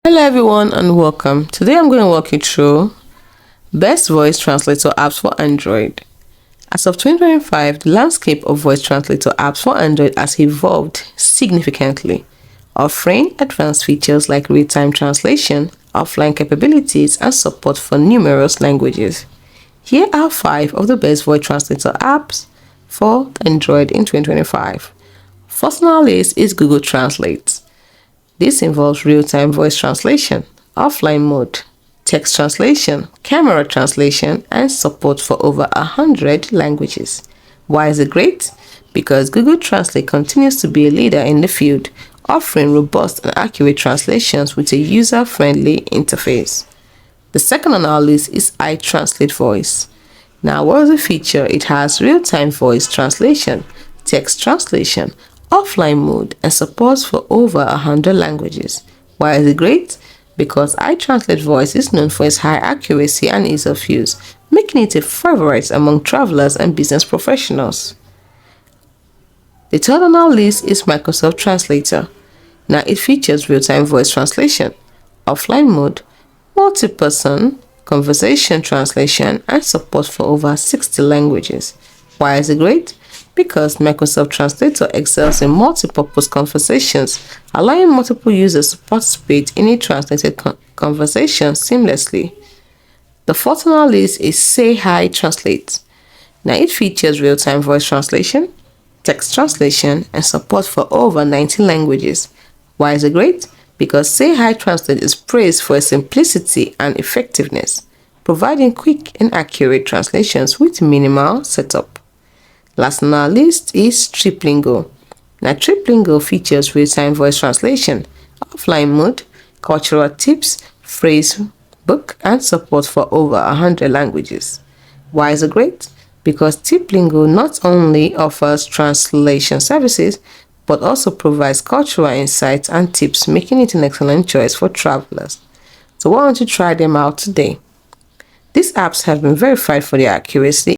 Hello everyone and welcome. Today I'm going to walk you through best voice translator apps for Android. As of 2025, the landscape of voice translator apps for Android has evolved significantly, offering advanced features like real-time translation, offline capabilities, and support for numerous languages. Here are 5 of the best voice translator apps for Android in 2025. First on our list is Google Translate. This involves real-time voice translation, offline mode, text translation, camera translation, and support for over 100 languages. Why is it great? Because Google Translate continues to be a leader in the field, offering robust and accurate translations with a user-friendly interface. The second on our list is iTranslate Voice. Now, what is the feature? It has real-time voice translation, text translation, offline mode, and supports for over 100 languages. Why is it great? Because iTranslate Voice is known for its high accuracy and ease of use, making it a favorite among travelers and business professionals. The third on our list is Microsoft Translator. Now, it features real-time voice translation, offline mode, multi-person conversation translation, and support for over 60 languages. Why is it great? Because Microsoft Translator excels in multi-purpose conversations, allowing multiple users to participate in a translated conversation seamlessly. The fourth on our list is Say Hi Translate. Now, it features real-time voice translation, text translation, and support for over 90 languages. Why is it great? Because Say Hi Translate is praised for its simplicity and effectiveness, providing quick and accurate translations with minimal setup. Last on our list is Triplingo. Now, Triplingo features real-time voice translation, offline mode, cultural tips, phrase book, and support for over 100 languages. Why is it great? Because Triplingo not only offers translation services, but also provides cultural insights and tips, making it an excellent choice for travelers. So why don't you try them out today? These apps have been verified for their accuracy